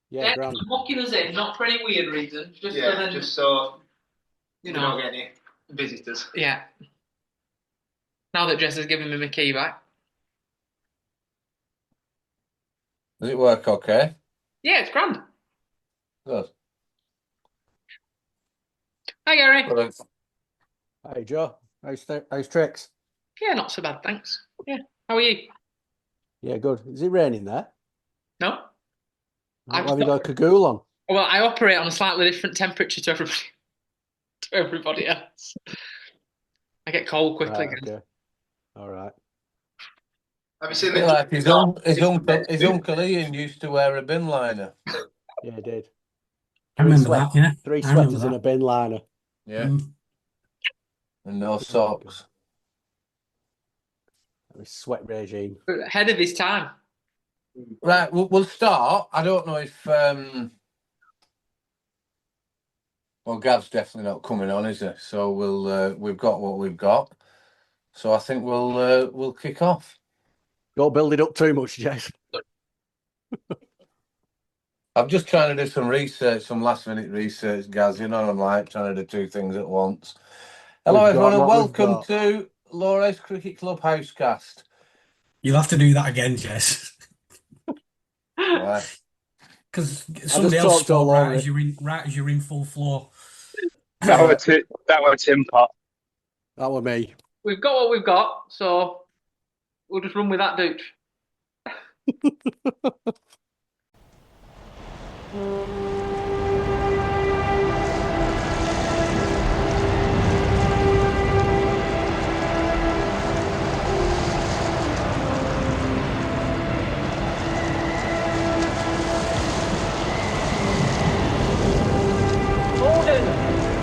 Yeah, grand. Booking us in, not for any weird reason, just so we don't get any visitors. Yeah. Now that Jess has given me my key back. Does it work okay? Yeah, it's grand. Good. Hi, Gary. Good. Hey, Joe. How's tricks? Yeah, not so bad, thanks. Yeah. How are you? Yeah, good. Is it raining there? No. Have you got a cagoule on? Well, I operate on a slightly different temperature to everybody else. I get cold quickly. Right, okay. All right. Have you seen Like his uncle Ian used to wear a bin liner. Yeah, he did. I remember that, yeah. Three sweaters and a bin liner. Yeah. And no socks. Sweat regime. Ahead of his time. Right, we'll start. I don't know if well, Gav's definitely not coming on, is he? So we've got what we've got. So I think we'll kick off. Don't build it up too much, Jess. I'm just trying to do some research, some last-minute research, Gaz. You know, I'm like trying to do two things at once. Hello, everyone, and welcome to Lowerhouse Cricket Club Housecast. You'll have to do that again, Jess. Why? Because somebody else spoke right as you're in full flow. That was Tim Pot. That was me. We've got what we've got, so we'll just run with that, Dooch.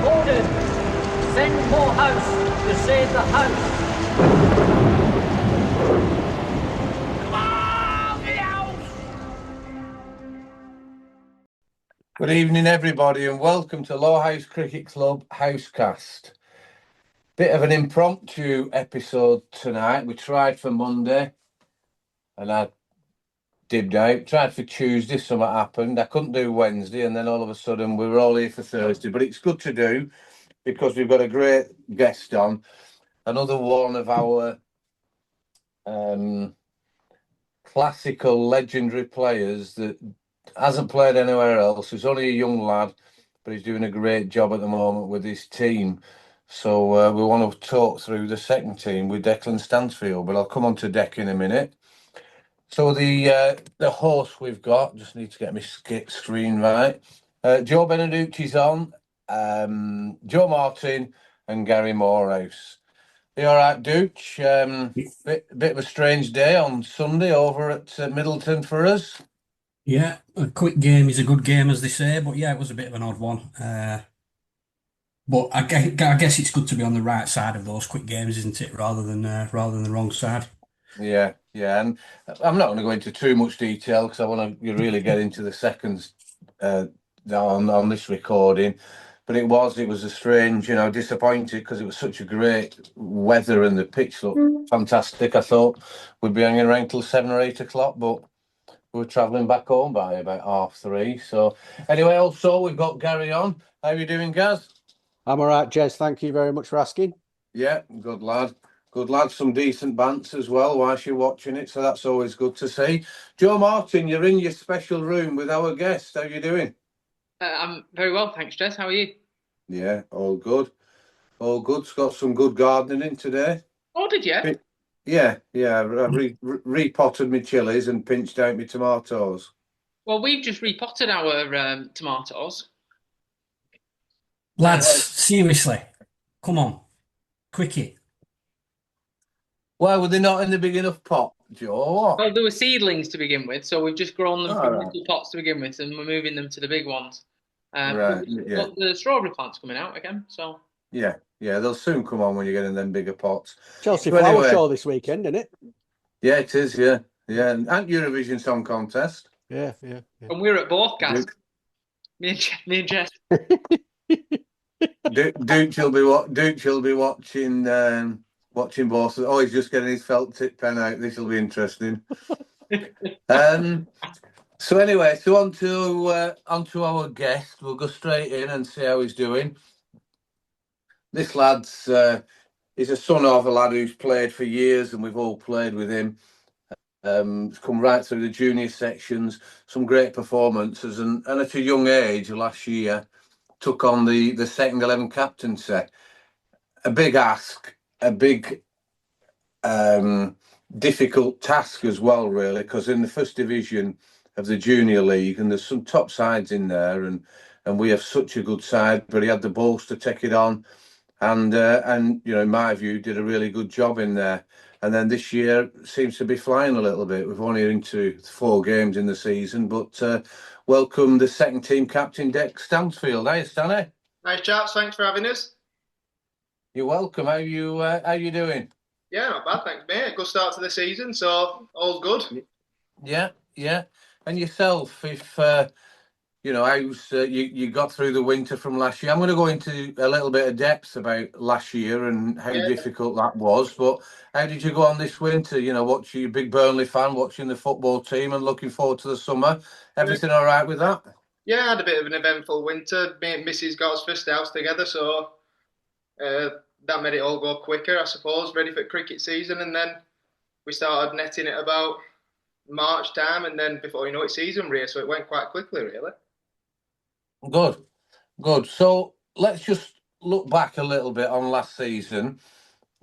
Gordon, send more house to save the house. Come on, the house! Good evening, everybody, and welcome to Lowerhouse Cricket Club Housecast. Bit of an impromptu episode tonight. We tried for Monday, and I dibbed out. Tried for Tuesday, something happened. I couldn't do Wednesday, and then all of a sudden we were all here for Thursday. But it's good to do because we've got a great guest on. Another one of our classical, legendary players that hasn't played anywhere else. He's only a young lad, but he's doing a great job at the moment with his team. So we want to talk through the second team with Dec Stansfield, but I'll come on to Dec in a minute. So the host we've got, just need to get my screen right. Joe Beneducci's on, Joe Martin and Gary Morehouse. Are you all right, Dooch? Bit of a strange day on Sunday over at Middleton for us. Yeah, a quick game is a good game, as they say, but yeah, it was a bit of an odd one. But I guess it's good to be on the right side of those quick games, isn't it, rather than the wrong side. Yeah, and I'm not going to go into too much detail because I want to really get into the seconds on this recording. But it was a strange, disappointed because it was such a great weather and the pitch looked fantastic. I thought we'd be hanging around till 7 or 8 o'clock, but we were travelling back home by about 3:30. So anyway, also we've got Gary on. How are you doing, Gaz? I'm all right, Jess. Thank you very much for asking. Yeah, good lad. Good lad. Some decent bants as well whilst you're watching it, so that's always good to see. Joe Martin, you're in your special room with our guest. How are you doing? I'm very well, thanks, Jess. How are you? Yeah, all good. All good. Got some good gardening in today. Oh, did you? Yeah. I repotted my chilies and pinched out my tomatoes. Well, we've just repotted our tomatoes. Lads, seriously, come on, quickie. Why were they not in the big enough pot, Joe? Well, there were seedlings to begin with, so we've just grown them from little pots to begin with, and we're moving them to the big ones. Right. But the strawberry plant's coming out again, so. Yeah, they'll soon come on when you get in them bigger pots. Chelsea Flower Show this weekend, isn't it? Yeah, it is. Yeah, and Eurovision Song Contest. Yeah. And we're at both, guys. Me and Jess. Duke will be watching both. Oh, he's just getting his felt tip pen out. This will be interesting. So anyway, so on to our guest. We'll go straight in and see how he's doing. This lad's he's a son of a lad who's played for years, and we've all played with him. He's come right through the junior sections, some great performances, and at a young age last year took on the second 11 captaincy. A big ask, a big difficult task as well, really, because in the first division of the junior league, and there's some top sides in there, and we have such a good side, but he had the balls to take it on, and in my view, did a really good job in there. And then this year seems to be flying a little bit. We've only into 4 games in the season, but welcome the second team captain, Dec Stansfield. Hey, Stanley. Nice chaps, thanks for having us. You're welcome. How you doing? Yeah, not bad, thanks, mate. Good start to the season, so all's good. Yeah. And yourself, if you got through the winter from last year. I'm going to go into a little bit of depth about last year and how difficult that was. But how did you go on this winter? Watching you, big Burnley fan, watching the football team, and looking forward to the summer. Everything all right with that? Yeah, I had a bit of an eventful winter. Me and Mrs. got us first house together, so that made it all go quicker, I suppose. Ready for cricket season, and then we started netting it about March time, and then before you know it, season race. So it went quite quickly, really. Good. So let's just look back a little bit on last season.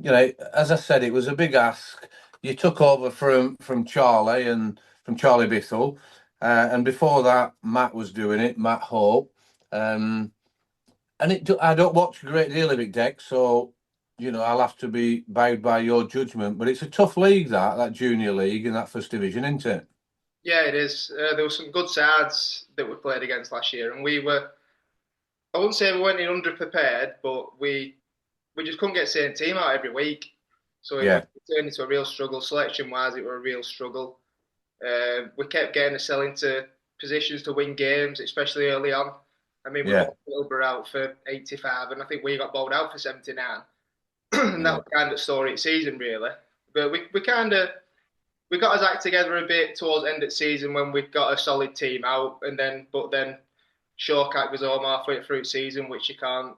As I said, it was a big ask. You took over from Charlie and from Charlie Bithell, and before that, Matt was doing it, Matt Hope. I don't watch a great deal of it, Dec, so I'll have to be bowed by your judgment. But it's a tough league, that junior league in that first division, isn't it? Yeah, it is. There were some good sides that we played against last year, and I wouldn't say we went in underprepared, but we just couldn't get the same team out every week. So it turned into a real struggle. Selection-wise, it was a real struggle. We kept getting ourselves into positions to win games, especially early on. I mean, we bowled Wilbur out for 85, and I think we got bowled out for 79. And that was kind of story season, really. But we got us act together a bit towards the end of the season when we got a solid team out, but then Shawkat was home halfway through the season, which you can't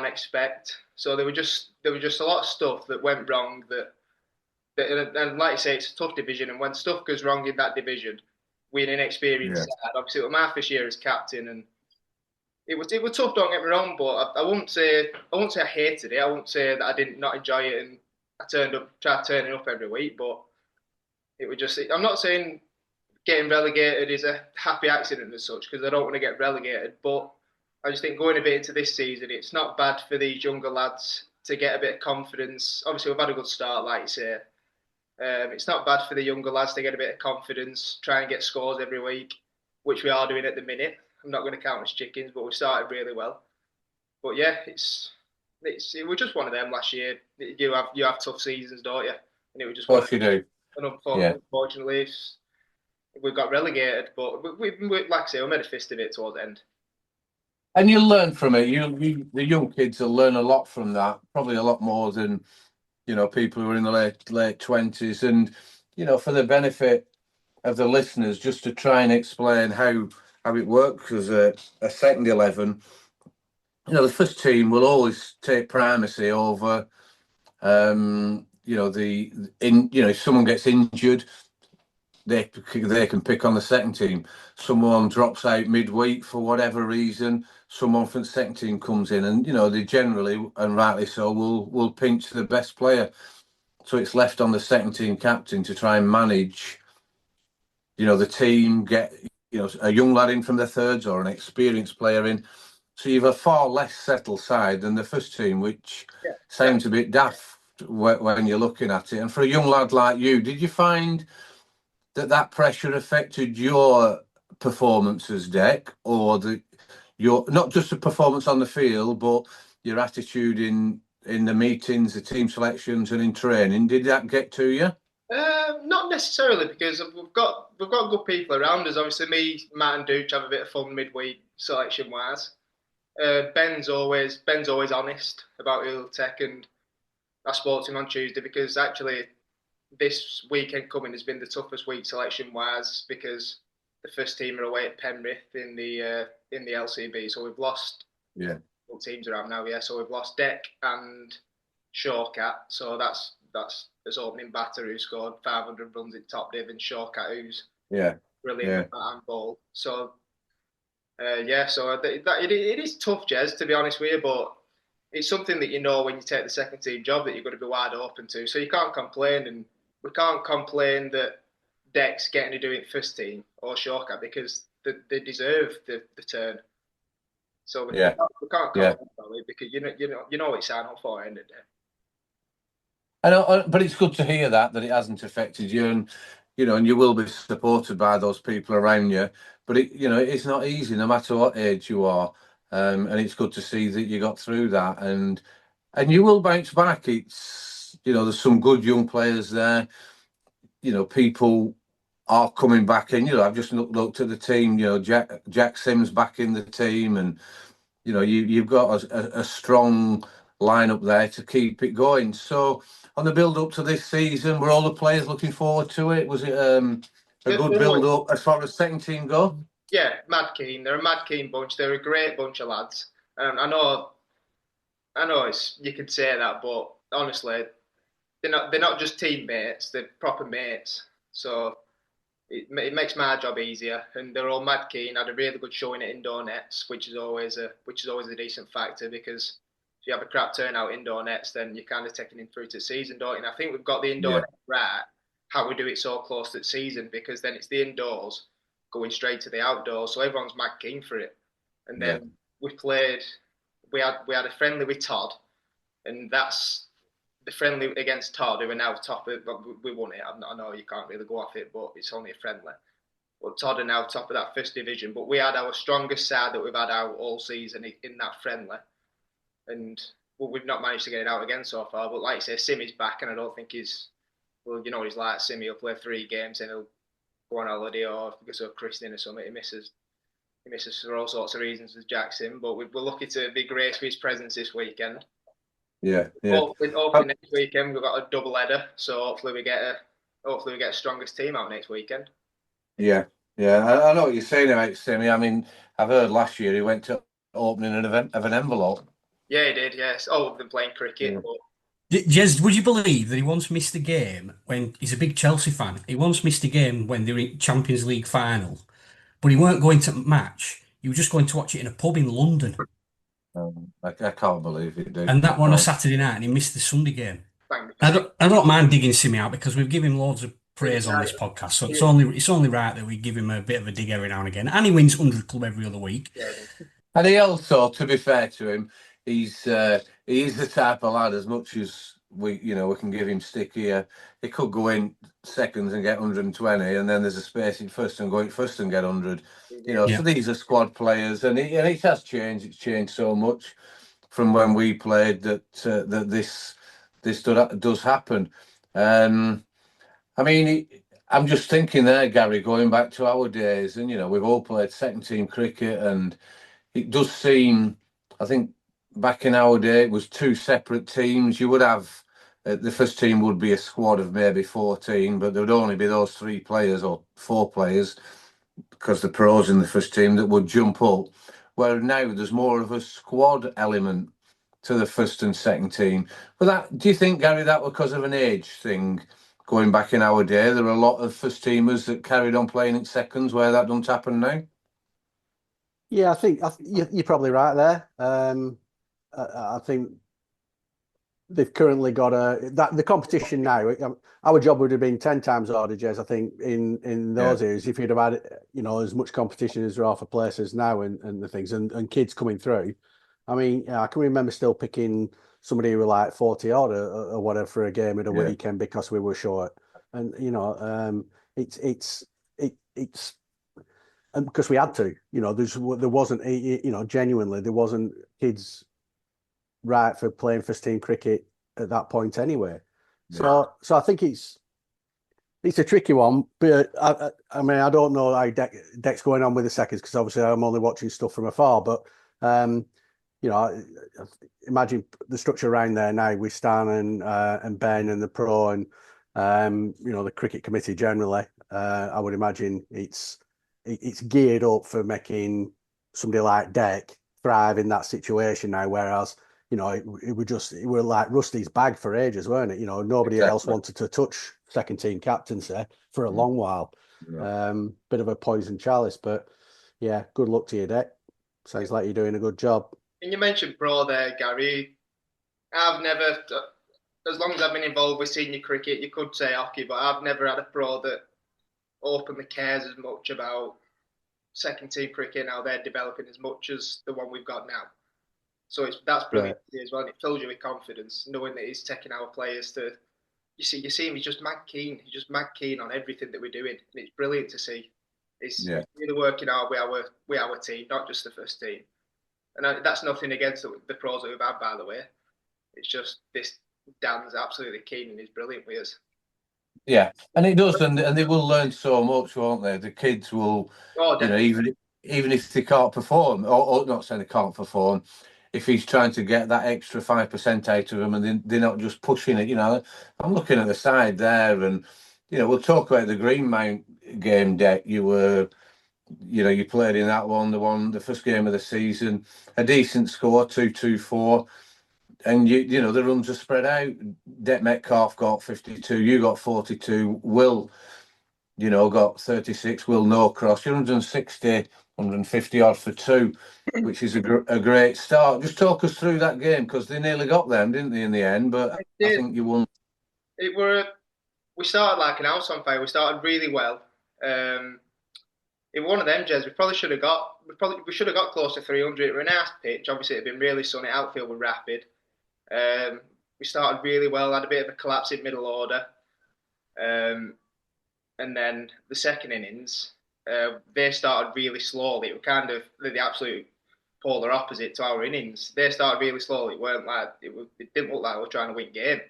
expect. So there was just a lot of stuff that went wrong. And like you say, it's a tough division, and when stuff goes wrong in that division, we're an inexperienced side. Obviously, it was my first year as captain, and it was tough. Don't get me wrong, but I wouldn't say I hated it. I wouldn't say that I did not enjoy it, and I tried turning up every week, but it was just. I'm not saying getting relegated is a happy accident as such, because I don't want to get relegated, but I just think going a bit into this season, it's not bad for these younger lads to get a bit of confidence. Obviously, we've had a good start, like you say. It's not bad for the younger lads to get a bit of confidence, try and get scores every week, which we are doing at the minute. I'm not going to count as chickens, but we started really well. But yeah, it was just one of them last year. You have tough seasons, don't you? And it was just. Of course you do. And unfortunately, we got relegated. But we like I say, we made a fist of it towards the end. And you learn from it. The young kids will learn a lot from that. Probably a lot more than people who are in the late 20s. And for the benefit of the listeners, just to try and explain how it works as a second 11. The first team will always take primacy over. If someone gets injured, they can pick on the second team. Someone drops out midweek for whatever reason, someone from the second team comes in, and they generally, and rightly so, will pinch the best player. So it's left on the second team captain to try and manage the team, get a young lad in from the thirds or an experienced player in. So you've a far less settled side than the first team, which sounds a bit daft when you're looking at it. And for a young lad like you, did you find that pressure affected your performances, Dec, or your not just the performance on the field, but your attitude in the meetings, the team selections, and in training? Did that get to you? Not necessarily, because we've got good people around us. Obviously, me, Matt, and Dooch have a bit of fun midweek selection wise. Ben's always honest about who he'll take, and I spoke to him on Tuesday because actually this weekend coming has been the toughest week selection wise, because the first team are away at Penrith in the LCB. So we've lost. Yeah. What teams are out now? Yeah. So we've lost Dec and Shawcat. So that's his opening batter who scored 500 runs in top div, and Shawcat who's brilliant with bat and ball. So so it is tough, Jez, to be honest with you, but it's something that you know when you take the second team job that you've got to be wide open to. So you can't complain, and we can't complain that Dec's getting to do it first team or Shawcat because they deserve the turn. So we can't complain about it because you know what it's signed up for, end of the day. I know, but it's good to hear that it hasn't affected you, and and you will be supported by those people around you. But it's not easy, no matter what age you are, and it's good to see that you got through that, and you will bounce back. It's there's some good young players there. People are coming back in. I've just looked at the team. Jack Sims back in the team, and you've got a strong lineup there to keep it going. So on the build up to this season, were all the players looking forward to it? Was it a good build up as far as second team go? Yeah, mad keen. They're a mad keen bunch. They're a great bunch of lads. I know you could say that, but honestly, they're not just teammates. They're proper mates. So it makes my job easier, and they're all mad keen. Had a really good showing at indoor nets, which is always a decent factor, because if you have a crap turnout indoor nets, then you're kind of taking him through to the season, don't you? And I think we've got the indoor net right, how we do it so close to the season, because then it's the indoors going straight to the outdoors, so everyone's mad keen for it. And then we had a friendly with Todd, and that's the friendly against Todd, who are now top of, we won it. I know you can't really go off it, but it's only a friendly. But Todd are now top of that first division. But we had our strongest side that we've had out all season in that friendly. And we've not managed to get it out again so far. But like I say, Simmy's back, and I don't think he's like Simmy will play 3 games and he'll go on holiday, or because of Christian or something. He misses for all sorts of reasons with Jackson. But we're lucky to be graced with his presence this weekend. Yeah. Hopefully next weekend we've got a double header, so hopefully we get a strongest team out next weekend. Yeah. I know what you're saying about Simmy. I mean, I've heard last year he went to opening an event of an envelope. Yeah, he did. Yes, all of them playing cricket. Yeah. But... Jez, would you believe that he once missed a game when he's a big Chelsea fan? He once missed a game when they were in Champions League final, but he weren't going to match. He was just going to watch it in a pub in London. I can't believe it, dude. And that one on a Saturday night, and he missed the Sunday game. I don't mind digging Simmy out, because we've given him loads of praise on this podcast, so it's only right that we give him a bit of a dig every now and again. And he wins 100 Club every other week. Yeah. And he also, to be fair to him, he's the type of lad, as much as we can give him stick here, he could go in seconds and get 120, and then there's a space in first and go in first and get 100. So these are squad players, and it has changed. It's changed so much from when we played that this does happen. I mean, I'm just thinking there, Gary, going back to our days, and we've all played second team cricket, and it does seem, I think back in our day, it was 2 separate teams. You would have the first team would be a squad of maybe 14, but there would only be those 3 players or 4 players, because the pros in the first team, that would jump up. Where now there's more of a squad element to the first and second team. But do you think, Gary, that was because of an age thing? Going back in our day, there were a lot of first teamers that carried on playing in seconds, where that doesn't happen now. Yeah, I think you're probably right there. I think they've currently got the competition now. Our job would have been 10 times harder, Jez, I think, in those years, if you'd have had as much competition as there are for places now and the things and kids coming through. I mean, I can remember still picking somebody who were like 40 odd or whatever for a game at a weekend because we were short, and it's and because we had to, there wasn't genuinely there wasn't kids right for playing first team cricket at that point anyway. So I think it's a tricky one, but I mean, I don't know how Dec's going on with the seconds, because obviously I'm only watching stuff from afar, but imagine the structure around there now with Stan and Ben and the pro and the cricket committee generally. I would imagine it's it's geared up for making somebody like Dec thrive in that situation now. Whereas, it were like Rusty's bag for ages, weren't it? Nobody else wanted to touch second team captaincy for a long while. Bit of a poison chalice, but yeah, good luck to you, Dec. Sounds like you're doing a good job. And you mentioned pro there, Gary. I've never, as long as I've been involved with senior cricket, you could say hockey, but I've never had a pro that openly cares as much about second team cricket and how they're developing as much as the one we've got now. So that's brilliant as well. And it fills you with confidence, knowing that he's taking our players to. You see him. He's just mad keen. He's just mad keen on everything that we're doing, and it's brilliant to see. It's really working out with our team, not just the first team. And that's nothing against the pros that we've had, by the way. It's just this Dan's absolutely keen and he's brilliant with us. Yeah, and it does, and they will learn so much, won't they? The kids will, even if they can't perform, or not saying they can't perform, if he's trying to get that extra 5% out of them, and they're not just pushing it. I'm looking at the side there, and we'll talk about the Greenmount game, Dec. You played in that one, the first game of the season, a decent score, 2-2-4. And the runs are spread out. Dec Metcalf got 52, you got 42, Will, got 36, Will Norcross, 160, 150 odd for 2, which is a great start. Just talk us through that game, because they nearly got them, didn't they, in the end? But I think you won. We started like an house on fire. We started really well. It was one of them, Jez. We should have got close to 300. It was a nice pitch. Obviously, it had been really sunny. Outfield were rapid. We started really well, had a bit of a collapse in middle order. And then the second innings, they started really slowly. It was kind of the absolute polar opposite to our innings. They started really slowly. It didn't look like we were trying to win game.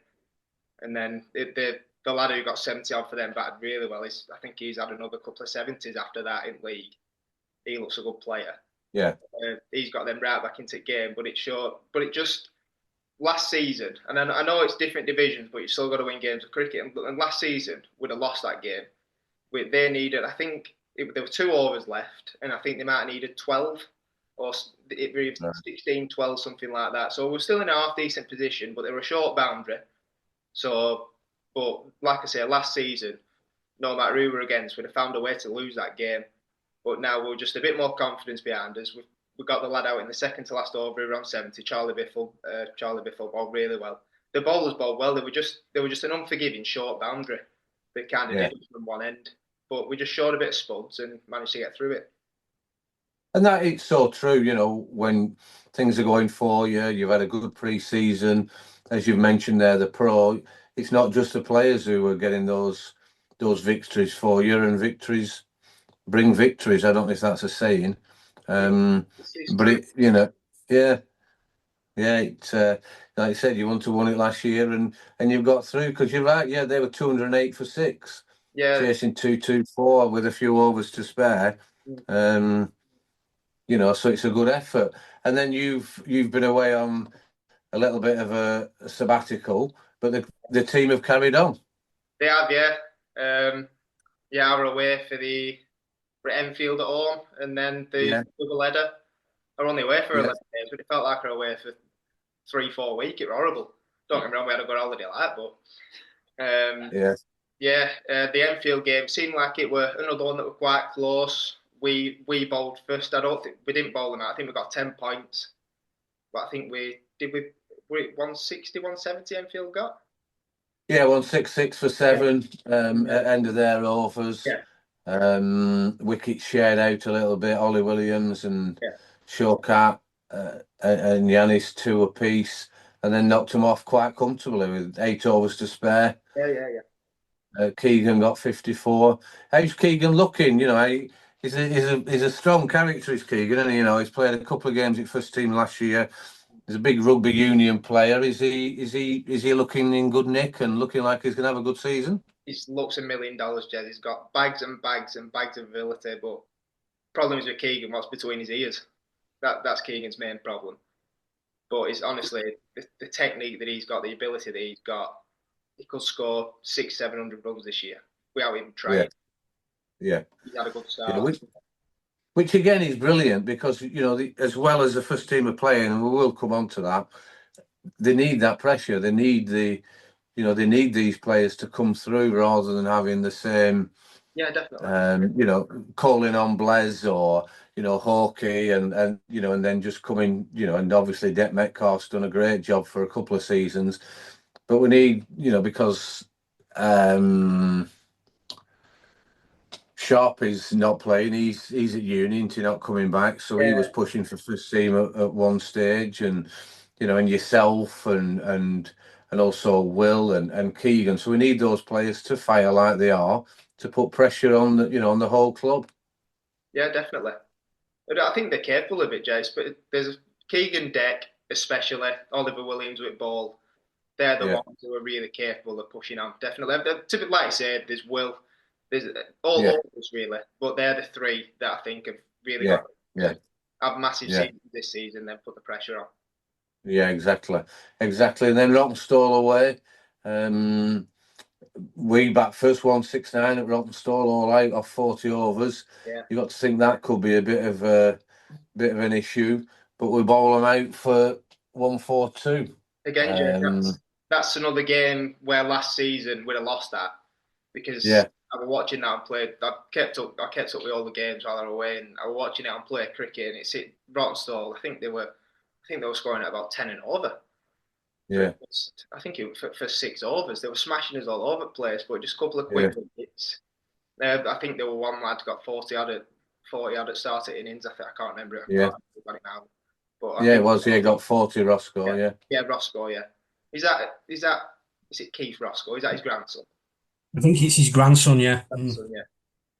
And then the lad who got 70 odd for them batted really well. I think he's had another couple of 70s after that in league. He looks a good player. Yeah. He's got them right back into the game, but it just last season, and I know it's different divisions, but you've still got to win games of cricket. And last season, we'd have lost that game. They needed, I think, there were 2 overs left, and I think they might have needed 12 or 16, 12, something like that. So we're still in a half-decent position, but they were a short boundary. So, but like I say, last season, no matter who we're against, we'd have found a way to lose that game. But now we're just a bit more confidence behind us. We got the lad out in the second to last over around 70. Charlie Biffle bowled really well. The bowlers bowled well. They were just an unforgiving short boundary that kind of did it from one end. But we just showed a bit of spuds and managed to get through it. And that it's so true, when things are going for you, you've had a good pre-season, as you've mentioned there, the pro. It's not just the players who are getting those victories for you, and victories bring victories. I don't know if that's a saying. But it's like you said, you want to win it last year, and you've got through, because you're right. Yeah, they were 208 for 6, chasing 224 with a few overs to spare. So it's a good effort. And then you've been away on a little bit of a sabbatical, but the team have carried on. They have, yeah. I were away for Enfield at home, and then the double header. I were only away for 11 days, but it felt like I were away for 3-4 weeks. It was horrible. Don't get me wrong, we had a good holiday like that, but the Enfield game seemed like it were another one that were quite close. We bowled first. I don't think we didn't bowl them out. I think we got 10 points, but I think we 160, 170 Enfield got. Yeah, 166 for 7 at end of their overs. Yeah. Wickets shared out a little bit. Ollie Williams and Shawkat and Yanis 2 apiece, and then knocked them off quite comfortably with 8 overs to spare. Keegan got 54. How's Keegan looking? He's a strong character, is Keegan, and he's played a couple of games at first team last year. He's a big rugby union player. Is he looking in good nick and looking like he's going to have a good season? He looks $1 million, Jed. He's got bags and bags and bags of ability, but problem is with Keegan, what's between his ears. That's Keegan's main problem. But it's honestly the technique that he's got, the ability that he's got. He could score 600-700 runs this year without even trying. Yeah. He's had a good Yeah, start. which again is brilliant because, you know, as well as the first team are playing, and we will come on to that, they need that pressure. They need they need these players to come through rather than having the same, Yeah, definitely. you know, calling on Blaise or, you know, Hawkey and you know, and then just coming, you know, and obviously Dec Metcalf's done a great job for a couple of seasons, but we need, you know, because Sharp is not playing. He's at uni, and he's not coming back. So he was pushing for first team at one stage, and you know, and yourself and also Will and Keegan. So we need those players to fire like they are to put pressure on the, you know, on the whole club. Yeah, definitely. I think they're capable of it, Jace. But there's Keegan, Dec, especially Oliver Williams with ball. They're the ones who are really capable of pushing on. Definitely. Like I said, there's Will. There's all of us really, but they're the three that I think have really got to have massive seasons this season, then put the pressure on. Yeah, exactly. And then Rottenstall away. We back first 169 at Rottenstall, all out off 40 overs. Yeah. You got to think that could be a bit of an issue, but we bowl them out for 142. Again, Jay, that's another game where last season we'd have lost that because I was watching that and played. I kept up with all the games while I was away, and I was watching it and play cricket. And it's hit Rottenstall. I think they were scoring at about 10 and over. Yeah. I think it was for 6 overs. They were smashing us all over the place, but just a couple of quick hits. I think there were one lad got 40 odd at start at innings. I can't remember it. Yeah. Got it now. But it was. Yeah, got 40 Roscoe. Yeah, Roscoe. Yeah. Is it Keith Roscoe? Is that his grandson? I think it's his grandson. Yeah. Grandson, yeah.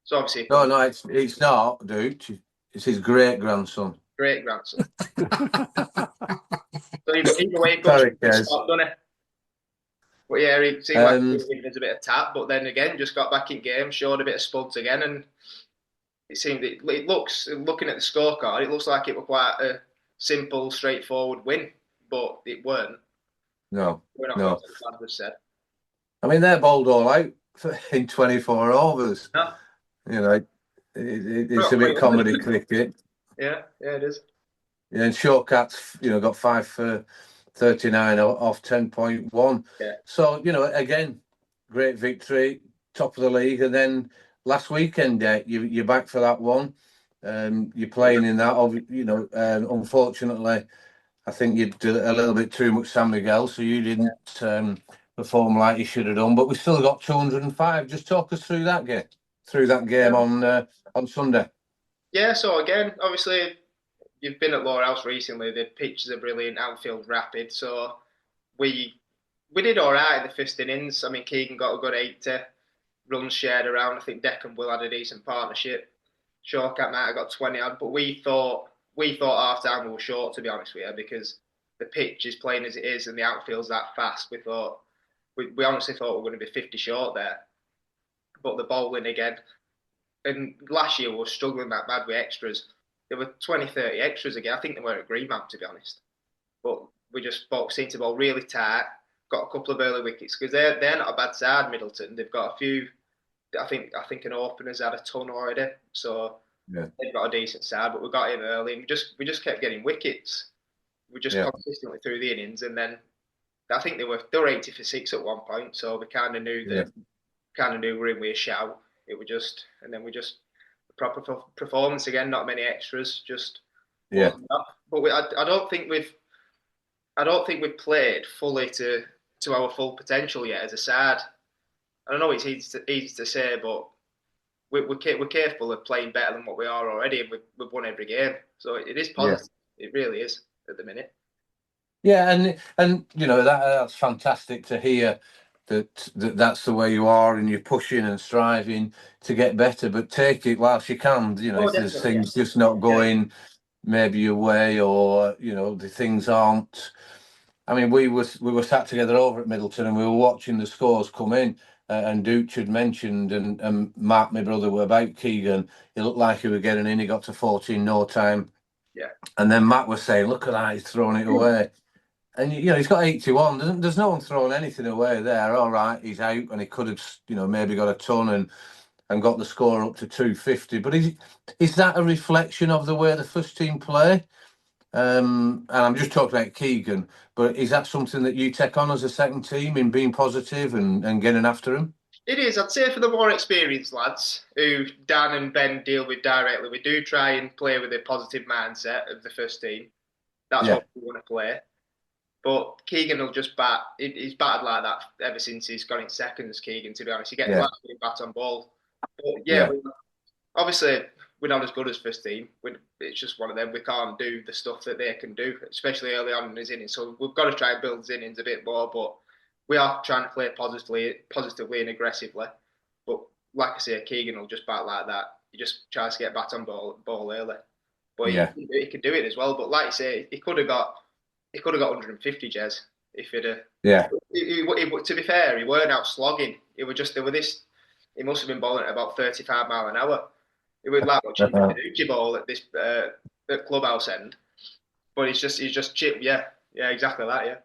So obviously. No, it's not, dude. It's his great grandson. Great grandson. So either way, it goes to the spot, doesn't it? But yeah, he seemed like he was giving us a bit of tap, but then again, just got back in game, showed a bit of spuds again, and looking at the scorecard, it looks like it was quite a simple, straightforward win, but it weren't. No. Said. I mean, they're bowled all out in 24 overs. No. You know, it's a bit comedy cricket. Yeah, it is. Yeah, and Shortcats, you know, got 5 for 39 off 10.1. Yeah. So, you know, again, great victory, top of the league. And then last weekend, you're back for that one. You're playing in that, you know, unfortunately, I think you did a little bit too much San Miguel, so you didn't perform like you should have done. But we still got 205. Just talk us through that game on Sunday. Yeah, so again, obviously, you've been at Lowerhouse recently. The pitches are brilliant, outfield rapid. So we did all right in the first innings. I mean, Keegan got a good 80 runs shared around. I think Dec and Will had a decent partnership. Shortcat might have got 20 odd, but we thought half time we were short, to be honest with you, because the pitch is playing as it is and the outfield's that fast. We honestly thought we were going to be 50 short there. But the bowling again, and last year we were struggling that bad with extras. There were 20, 30 extras again. I think they were at Greenmount, to be honest. But we just seemed to bowl really tight. Got a couple of early wickets because they're not a bad side, Middleton. They've got a few. I think an opener's had a ton already, so they've got a decent side. But we got in early, and we just kept getting wickets. We just consistently through the innings, and then I think they were 80 for 6 at one point. So we kind of knew we were in with a shout. Proper performance again. Not many extras. But I don't think we've played fully to our full potential yet as a side. I know it's easy to say, but we're capable of playing better than what we are already, and we've won every game. So it is positive. It really is at the minute. Yeah, and you know that's fantastic to hear that's the way you are, and you're pushing and striving to get better. But take it whilst you can. You know, if there's things just not going maybe your way, or you know the things aren't. I mean, we were sat together over at Middleton, and we were watching the scores come in. And Dooch had mentioned, and Mark, my brother, were about Keegan. He looked like he was getting in. He got to 40 in no time. Yeah. And then Matt was saying, "Look at that, he's throwing it away." And you know, he's got 81. There's no one throwing anything away there. All right, he's out, and he could have, you know, maybe got a ton. and got the score up to 250. But is that a reflection of the way the first team play? And I'm just talking about Keegan, but is that something that you take on as a second team in being positive and getting after him? It is. I'd say for the more experienced lads who Dan and Ben deal with directly, we do try and play with a positive mindset of the first team. That's what we want to play. But Keegan will just bat. He's batted like that ever since he's got in seconds, Keegan, to be honest. He gets absolutely bat on ball. But obviously, we're not as good as first team. It's just one of them. We can't do the stuff that they can do, especially early on in his innings. So we've got to try and build his innings a bit more. But we are trying to play positively and aggressively. But like I say, Keegan will just bat like that. He just tries to get bat on ball early. But he can do it as well. But like I say, he could have got 150 Jez if he'd have. Yeah. To be fair, he weren't out slogging. He must have been bowling at about 35 mile an hour. It was like watching Uchi ball at this at clubhouse end. But he's just chipped. Yeah, exactly that. Yeah,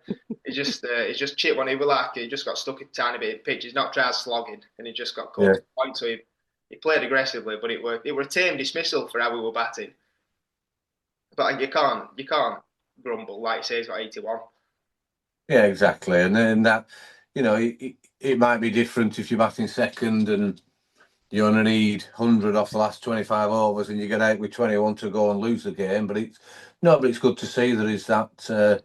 he's just chipped when he just got stuck a tiny bit in pitch. He's not tried slogging, and he just got caught to the point. So he played aggressively, but it were a tame dismissal for how we were batting. But you can't grumble. Like you say, he's got 81. Yeah, exactly. And then that, it might be different if you're batting second and you only need 100 off the last 25 overs and you get out with 21 to go and lose the game. But it's good to see there is that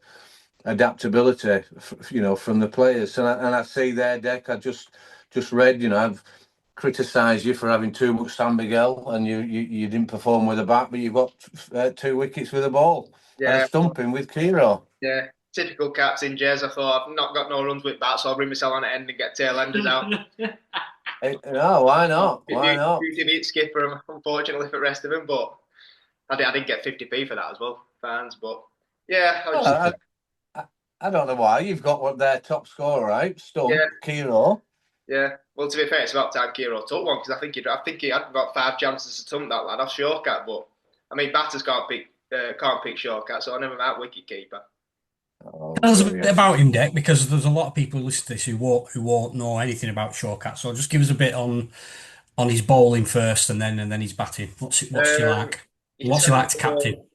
adaptability, from the players. And I see there, Dec, I just read, I've criticised you for having too much San Miguel and you didn't perform with a bat, but you've got 2 wickets with a ball. And a stumping with Kiro. Yeah, typical captain, Jez. I thought I've not got no runs with bat, so I'll bring myself on the end and get tail enders out. No, why not? Why not? You skipper, unfortunately, for the rest of them, but I did get 50p for that as well, fans. But yeah, I don't know why. You've got their top scorer, right? Stump, Kiro. Yeah. Well, to be fair, it's about time Kiro took one because I think he had about 5 chances to stump that lad off shortcut. But I mean, batters can't pick shortcut, so I never mind wicket keeper. Tell us a bit about him, Dec, because there's a lot of people who listen to this who won't know anything about shortcut. So just give us a bit on his bowling first, and then his batting. What's he like? What's he like to captain?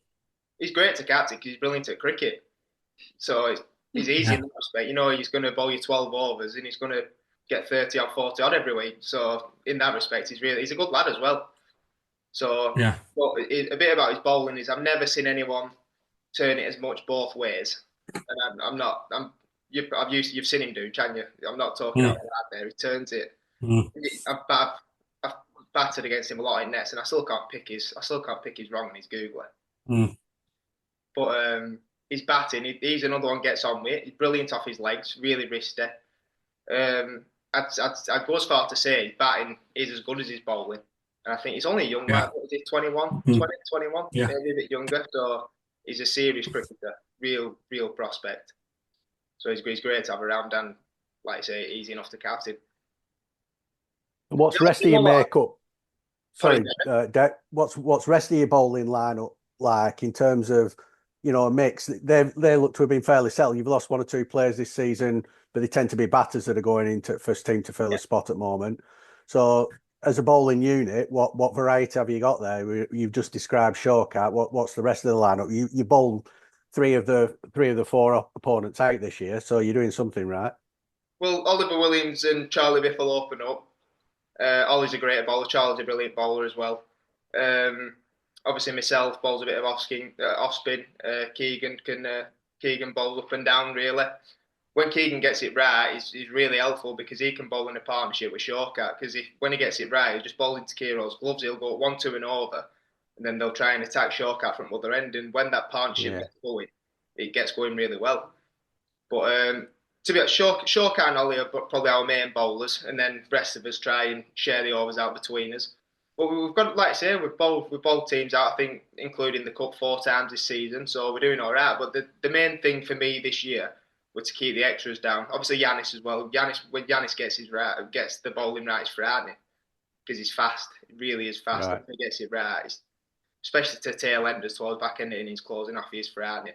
He's great to captain because he's brilliant at cricket. So he's easy in that respect. He's going to bowl you 12 overs and he's going to get 30 or 40 odd every week. So in that respect, he's a good lad as well. So but a bit about his bowling is I've never seen anyone turn it as much both ways. And you've seen him do, can you? I'm not talking about that there. He turns it. I've batted against him a lot in nets, and I still can't pick his wrong on his googler. But his batting, he's another one gets on with. He's brilliant off his legs, really wristy. I'd go as far to say his batting is as good as his bowling. And I think he's only young, what is he, 21? 21, maybe a bit younger. So he's a serious cricketer, real prospect. So he's great to have around and, like I say, easy enough to captain. What's rest of your makeup? Sorry, Dec, what's rest of your bowling lineup like in terms of, a mix? They look to have been fairly settled. You've lost 1 or 2 players this season, but they tend to be batters that are going into first team to fill a spot at the moment. So as a bowling unit, what variety have you got there? You've just described shortcut. What's the rest of the lineup? You bowled 3 of the 4 opponents out this year, so you're doing something right. Well, Oliver Williams and Charlie Biffle open up. Ollie's a great bowler. Charlie's a brilliant bowler as well. Obviously, myself bowls a bit of off spin. Keegan bowls up and down really. When Keegan gets it right, he's really helpful because he can bowl in a partnership with shortcut. Because when he gets it right, he'll just bowl into Kiro's gloves. He'll go 1-2 and over, and then they'll try and attack shortcut from the other end. And when that partnership gets going, it gets going really well. But to be honest, shortcut and Ollie are probably our main bowlers, and then the rest of us try and share the overs out between us. But we've got, like I say, we've bowled teams out, I think, including the Cup 4 times this season, so we're doing all right. But the main thing for me this year was to keep the extras down. Obviously, Yanis as well. When Yanis gets the bowling right, it's frightening because he's fast. He really is fast. Right. When he gets it right, especially to tail enders towards back end innings, closing off, he is frightening.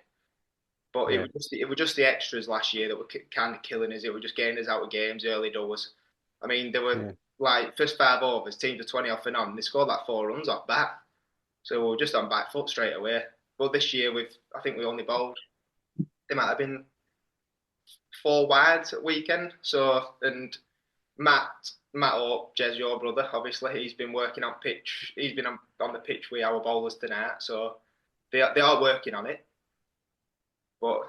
But it was just the extras last year that were kind of killing us. It was just getting us out of games, early doors. I mean, there were like first 5 overs, teams are 20 off and on. They scored like 4 runs off bat, so we were just on back foot straight away. But this year, I think we only bowled. There might have been 4 wides at weekend. So and Matt Hope, Jez, your brother, obviously he's been working on pitch. He's been on the pitch with our bowlers tonight, so they are working on it. But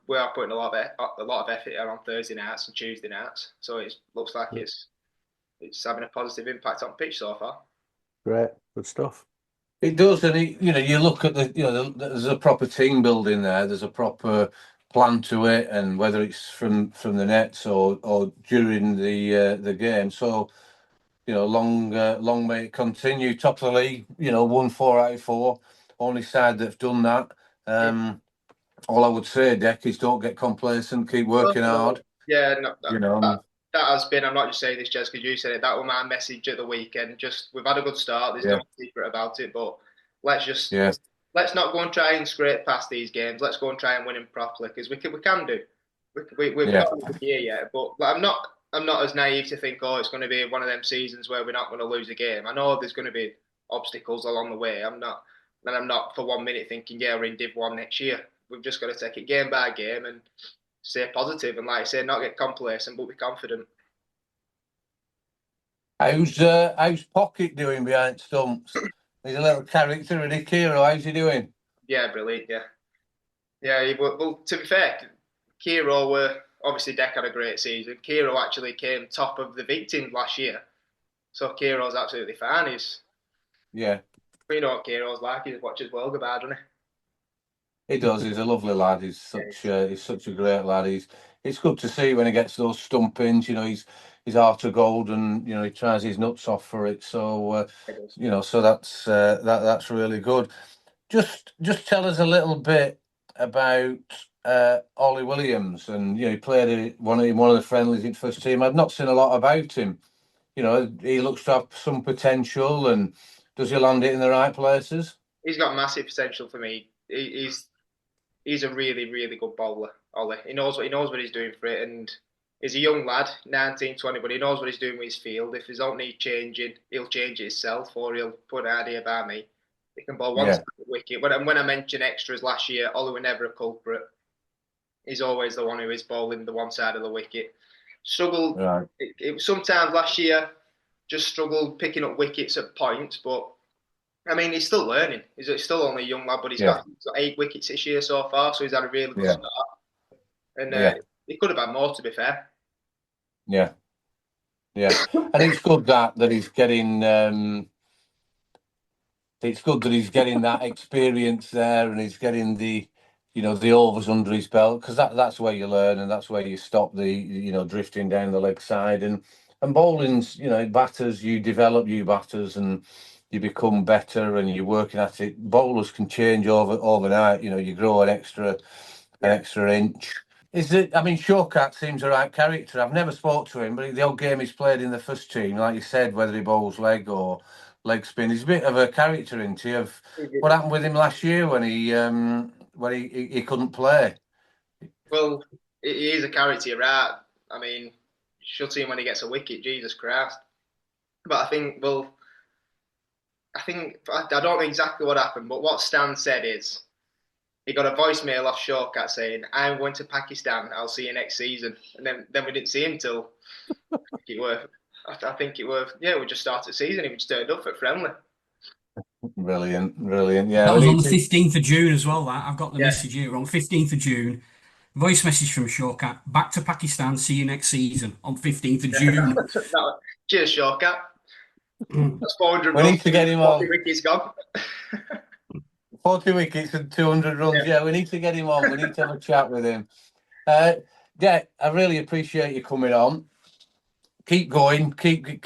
we are putting a lot of effort on Thursday nights and Tuesday nights, so it looks like it's having a positive impact on pitch so far. Great, good stuff. It does, and you look at there's a proper team building there. There's a proper plan to it, and whether it's from the nets or during the game. So, long may it continue. Top of the league, won 4 out of 4. Only side that's done that. All I would say, Dec, is don't get complacent. Keep working hard. Yeah, that has been. I'm not just saying this just because you said it. That was my message at the weekend. Just we've had a good start. There's no secret about it, but let's not go and try and scrape past these games. Let's go and try and win them properly because we can do. We've got a year yet, but I'm not as naive to think it's going to be one of them seasons where we're not going to lose a game. I know there's going to be obstacles along the way. I'm not for 1 minute thinking we're in Div 1 next year. We've just got to take it game by game and stay positive and, like I say, not get complacent, but be confident. How's Pocket doing behind stumps? He's a little character, isn't he, Kiro? How's he doing? Yeah, brilliant. Yeah. Well, to be fair, Kiro obviously Dec had a great season. Kiro actually came top of the big team last year, so Kiro's absolutely fine. We know what Kiro's like. He watches well go bad, doesn't he? He does. He's a lovely lad. He's such a great lad. It's good to see when he gets those stumpings. He's heart of gold, and he tries his nuts off for it. So so that's really good. Just tell us a little bit about Ollie Williams, and he played one of the friendlies in first team. I've not seen a lot about him. He looks to have some potential, and does he land it in the right places? He's got massive potential for me. He's a really, really good bowler, Ollie. He knows what he's doing for it, and he's a young lad, 19, 20, but he knows what he's doing with his field. If there's don't need changing, he'll change it himself, or he'll put an idea by me. He can bowl one side of the wicket. When I mentioned extras last year, Ollie was never a culprit. He's always the one who is bowling the one side of the wicket. Struggled. Right. It sometimes last year just struggled picking up wickets at points, but I mean, he's still learning. He's still only a young lad, but he's got 8 wickets this year so far, so he's had a really good start. And he could have had more, to be fair. Yeah. And it's good that he's getting. It's good that he's getting that experience there, and he's getting the overs under his belt, because that's where you learn, and that's where you stop the drifting down the leg side, and bowling's batters, you develop you batters, and you become better, and you're working at it. Bowlers can change overnight. You grow an extra inch. Showcat seems the right character. I've never spoke to him, but the old game he's played in the first team, like you said, whether he bowls leg or leg spin, he's a bit of a character, isn't he? Of what happened with him last year when he couldn't play. Well, he is a character, right? I mean, you should see him when he gets a wicket. Jesus Christ! But I don't know exactly what happened, but what Stan said is he got a voicemail off Showcat saying, "I'm going to Pakistan. I'll see you next season." And then we didn't see him till I think it was we just started the season. He just turned up for friendly. Brilliant. Yeah, that was on the 15th of June as well. I've got the message here on 15th of June. Voice message from Showcat: "Back to Pakistan. See you next season on 15th of June." Cheers, Showcat. That's 400 runs. We need to get him 40 wickets gone. 40 wickets and 200 runs. Yeah, we need to get him on. We need to have a chat with him. I really appreciate you coming on. Keep going. Keep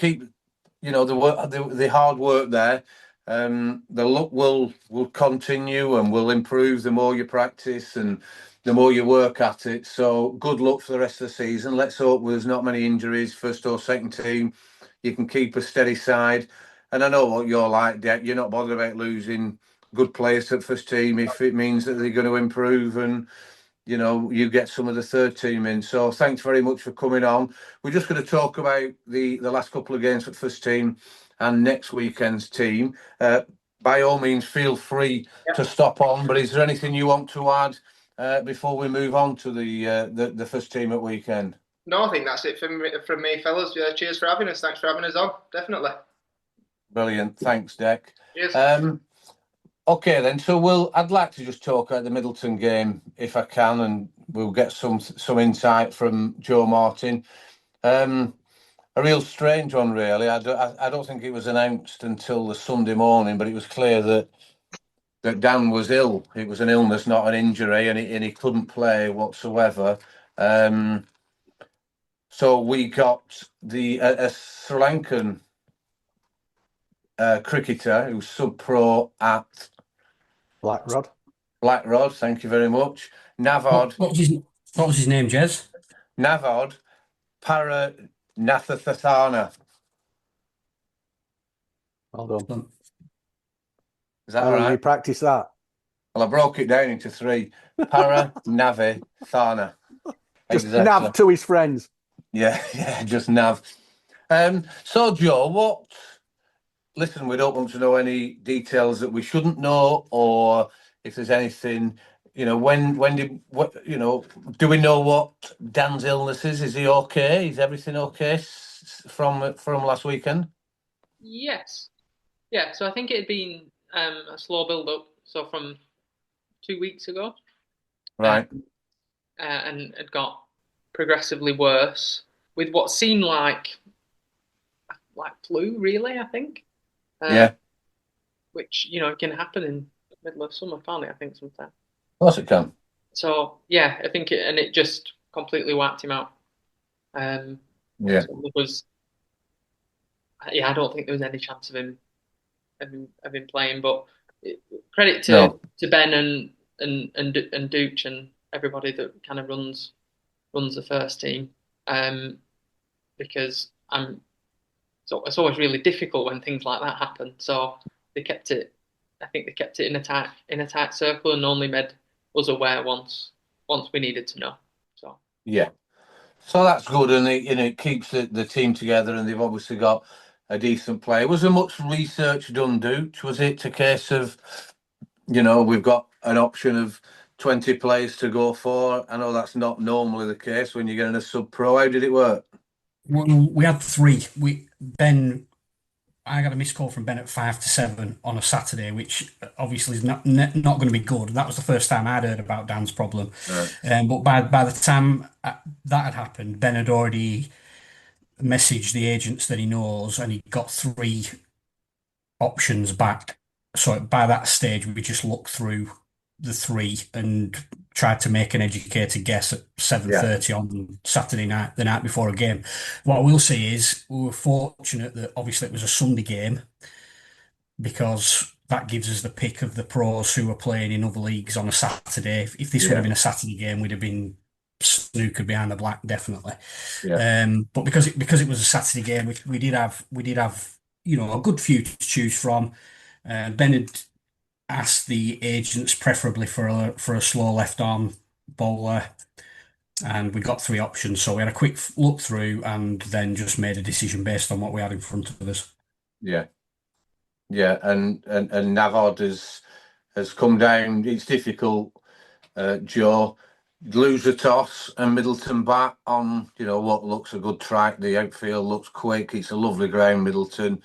the work, the hard work there. The luck will continue and will improve the more you practice and the more you work at it. So good luck for the rest of the season. Let's hope there's not many injuries, first or second team. You can keep a steady side. And I know what you're like, Dec. You're not bothered about losing good players at first team if it means that they're going to improve and you get some of the third team in. So thanks very much for coming on. We're just going to talk about the last couple of games for the first team and next weekend's team. By all means, feel free to stop on. But is there anything you want to add before we move on to the first team at weekend? No, I think that's it from me, fellas. Cheers for having us. Thanks for having us on. Definitely. Brilliant. Thanks, Dec. Cheers. Okay, then. So I'd like to just talk about the Middleton game if I can, and we'll get some insight from Joe Martin. A real strange one, really. I don't think it was announced until the Sunday morning, but it was clear that Dan was ill. It was an illness, not an injury, and he couldn't play whatsoever. So we got a Sri Lankan cricketer who's sub-pro at Blackrod. Thank you very much. Navod. What was his name, Jez? Navod Paranathathana. Well done. Is that How long right? did you practice that? Well, I broke it down into 3. Paranathathana. Just Nav to his friends. Yeah, just Nav. So, Joe, listen, we don't want to know any details that we shouldn't know, or if there's anything, do we know what Dan's illness is? Is he okay? Is everything okay from last weekend? Yes. Yeah, so I think it had been a slow build-up, so from 2 weeks ago. Right. And it got progressively worse with what seemed like flu, really, I think. Which, can happen in the middle of summer, can't it, I think, sometimes. Of course it can. So, yeah, I think it just completely wiped him out. So I don't think there was any chance of him playing, but credit to Ben and Dooch and everybody that kind of runs the first team, because it's always really difficult when things like that happen. So they kept it. I think they kept it in a tight circle and only made us aware once we needed to know. So yeah, so that's good, and it keeps the team together, and they've obviously got a decent player. Was there much research done, Dooch? Was it a case of, we've got an option of 20 players to go for? I know that's not normally the case when you're getting a sub-pro. How did it work? We had 3. I got a missed call from Ben at 5 to 7 on a Saturday, which obviously is not going to be good. That was the first time I'd heard about Dan's problem. Right. But by the time that had happened, Ben had already messaged the agents that he knows, and he got 3 options back. So by that stage, we just looked through the 3 and tried to make an educated guess at 7:30 on Saturday night, the night before a game. What I will say is we were fortunate that obviously it was a Sunday game, because that gives us the pick of the pros who were playing in other leagues on a Saturday. If this would have been a Saturday game, we'd have been snookered behind the black, definitely. But because it was a Saturday game, we did have a good few to choose from. Ben had asked the agents preferably for a slow left arm bowler, and we got 3 options. So we had a quick look through and then just made a decision based on what we had in front of us. And Navod has come down. It's difficult, Joe. Lose the toss and Middleton bat on what looks a good track. The outfield looks quick. It's a lovely ground, Middleton.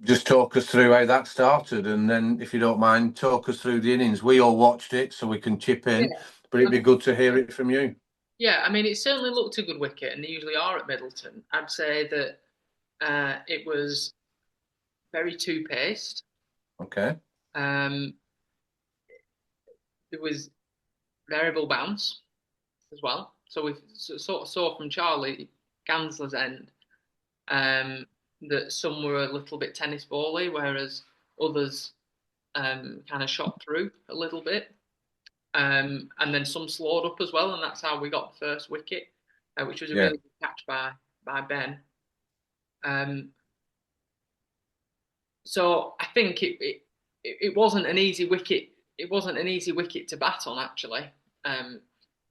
Just talk us through how that started, and then, if you don't mind, talk us through the innings. We all watched it, so we can chip in, but it'd be good to hear it from you. Yeah, I mean, it certainly looked a good wicket, and they usually are at Middleton. I'd say that it was very two-paced. Okay. There was variable bounce as well. So we sort of saw from Charlie Gansler's end that some were a little bit tennis bally, whereas others kind of shot through a little bit. And then some slowed up as well, and that's how we got the first wicket, which was a really good catch by Ben. So I think it wasn't an easy wicket it wasn't an easy wicket to bat on, actually.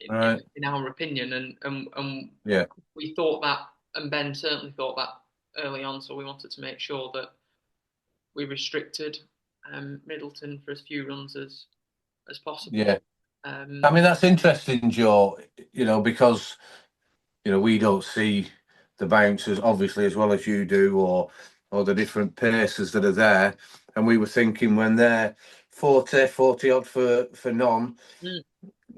Right. In our opinion, and Yeah. we thought that, and Ben certainly thought that early on. So we wanted to make sure that we restricted Middleton for as few runs as possible. Yeah. I mean, that's interesting, Joe, because, we don't see the bouncers, obviously, as well as you do, or the different paces that are there. And we were thinking when they're 40 odd for none,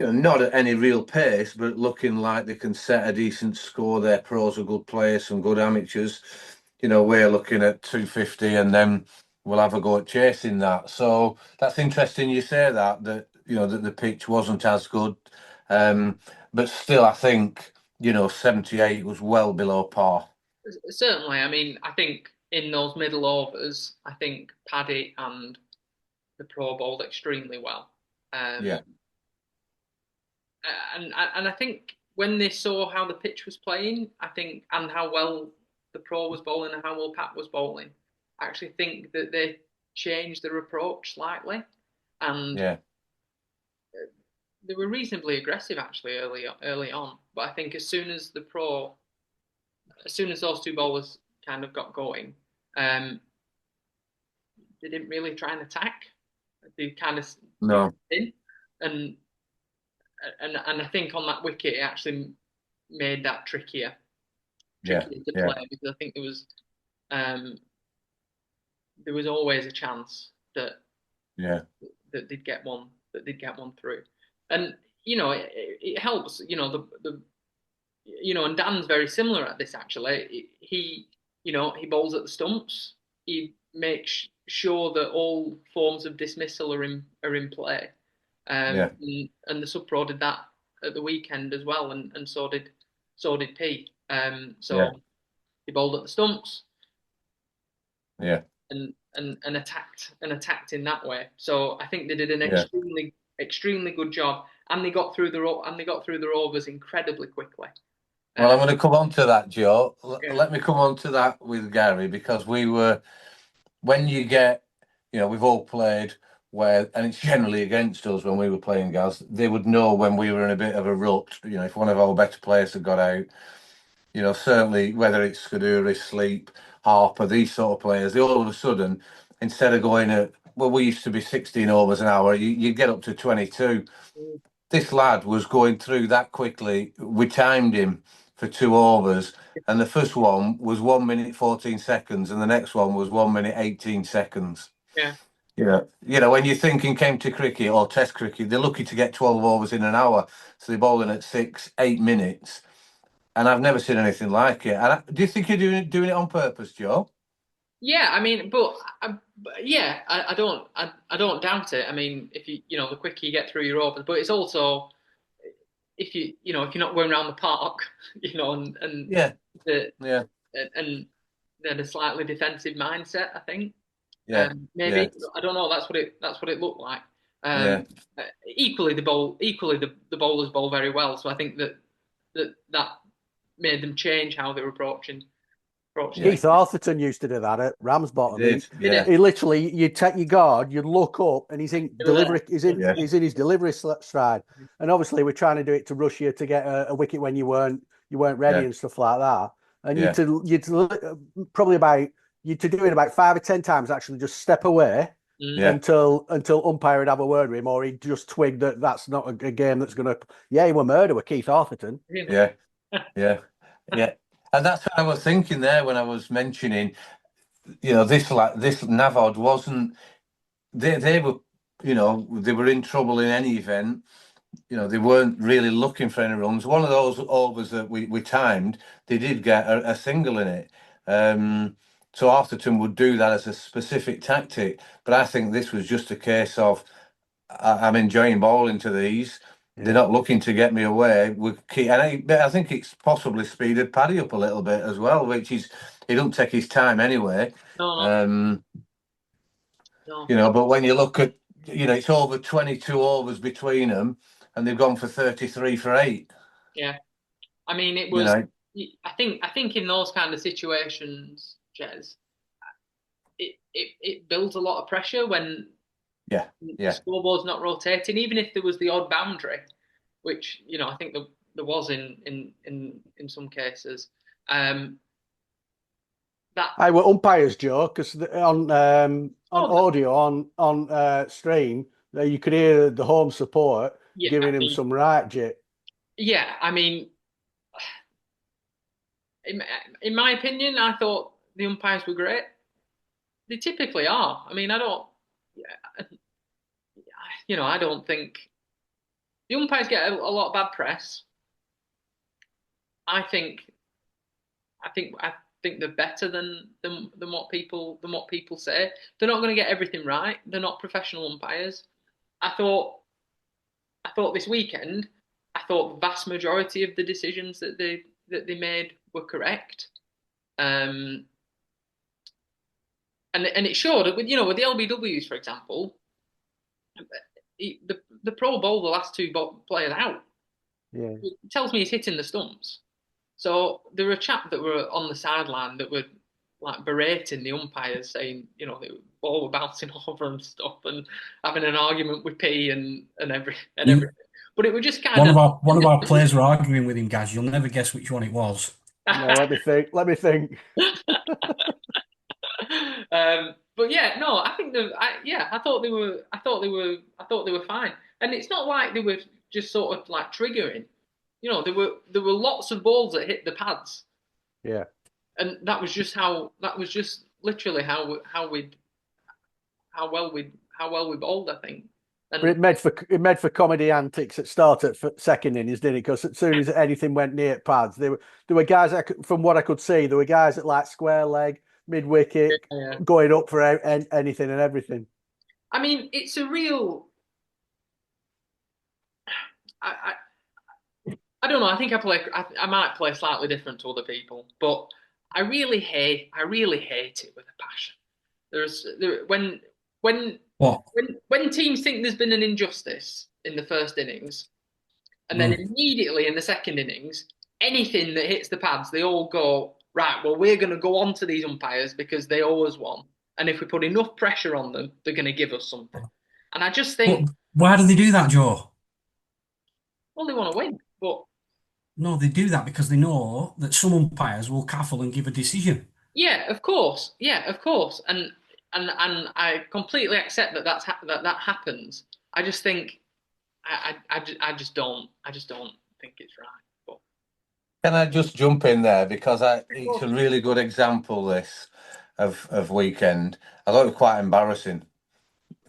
not at any real pace, but looking like they can set a decent score. Their pros are good players, some good amateurs. We're looking at 250, and then we'll have a go at chasing that. So that's interesting you say that that the pitch wasn't as good. But still, I think, 78 was well below par. Certainly. I mean, I think in those middle overs, I think Paddy and the pro bowled extremely well. Yeah. And I think when they saw how the pitch was playing, I think, and how well the pro was bowling and how well Pat was bowling, I actually think that they changed their approach slightly, and they were reasonably aggressive actually early on. But I think as soon as those two bowlers kind of got going, they didn't really try and attack. They kind of in, and I think on that wicket it actually made that trickier to play, because I think there was always a chance that they'd get one through, and it helps. And Dan's very similar at this actually. He bowls at the stumps. He makes sure that all forms of dismissal are in play. And the sub pro did that at the weekend as well, and so did P. He bowled at the stumps. And attacked in that way. So I think they did an extremely good job, and they got through their overs incredibly quickly. Well, I'm going to come on to that, Joe. Let me come on to that with Gary, because when you get, we've all played where, and it's generally against us when we were playing, Gaz, they would know when we were in a bit of a rut, if one of our better players had got out, certainly whether it's Skaduri, Sleep, Harper, these sort of players, they all of a sudden, instead of going at, well, we used to be 16 overs an hour, you get up to 22. This lad was going through that quickly. We timed him for 2 overs, and the first one was 1 minute 14 seconds, and the next one was 1 minute 18 seconds. When you're thinking county cricket or test cricket, they're lucky to get 12 overs in an hour, so they're bowling at 6-8 minutes, and I've never seen anything like it. And do you think you're doing it on purpose, Joe? Yeah, I mean, I don't doubt it. I mean, if the quicker you get through your overs, but it's also if you're not going around the park, and they had a slightly defensive mindset, I think. Maybe I don't know. That's what it looked like. Equally, the bowlers bowl very well, so I think that made them change how they were approaching. Keith Arthurton used to do that at Ramsbottom. He literally, you'd take your guard, you'd look up, and he's in delivery. He's in his delivery stride. And obviously, we're trying to do it to rush you to get a wicket when you weren't ready and stuff like that. And you'd probably you'd do it about 5 or 10 times. Actually, just step away until umpire would have a word with him, or he'd just twig that that's not a game that's going to. Yeah, he were murder with Keith Arthurton. Yeah. And that's what I was thinking there when I was mentioning, this Navod wasn't. They were, they were in trouble in any event. They weren't really looking for any runs. One of those overs that we timed, they did get a single in it. So Arthurton would do that as a specific tactic. But I think this was just a case of, I'm enjoying bowling to these. They're not looking to get me away. And I think it's possibly speeded Paddy up a little bit as well, which he don't take his time anyway. No. But when you look at, it's over 22 overs between them, and they've gone for 33 for 8. Yeah, I mean, it was. I think in those kind of situations, Jez, it builds a lot of pressure when Yeah, The scoreboard's not rotating, even if there was the odd boundary, which I think there was in some cases. That I were umpires, Joe, because on audio on stream, you could hear the home support giving him some right jit. Yeah, I mean, in my opinion, I thought the umpires were great. They typically are. I mean, I don't think the umpires get a lot of bad press. I think they're better than what people say. They're not going to get everything right. They're not professional umpires. I thought this weekend, I thought the vast majority of the decisions that they made were correct. And it showed with the LBWs, for example, the Pro Bowl the last two players out. Yeah, it tells me he's hitting the stumps. So there were a chap that were on the sideline that were like berating the umpires, saying the ball were bouncing over and stuff, and having an argument with P and everything. But it was just kind of one of our players were arguing with him, guys. You'll never guess which one it was. No, let me think. But yeah, no, I think I thought they were fine, and it's not like they were just sort of like triggering. There were lots of balls that hit the pads. Yeah, and that was just literally how well we bowled, I think. And but it made for comedy antics at start at second innings, didn't it? Because as soon as anything went near pads, there were guys from what I could see, there were guys at like square leg, mid wicket, going up for anything and everything. I mean, it's a real. I don't know. I think I might play slightly different to other people, but I really hate it with a passion. When teams think there's been an injustice in the first innings, and then immediately in the second innings, anything that hits the pads, they all go, right, well, we're going to go on to these umpires because they owe us one. And if we put enough pressure on them, they're going to give us something. And I just think... But why do they do that, Joe? Well, they want to win, but... No, they do that because they know that some umpires will caffle and give a decision. Yeah, of course. And I completely accept that that happens. I just think I just don't think it's right. But can I just jump in there because it's a really good example this of weekend. I thought it was quite embarrassing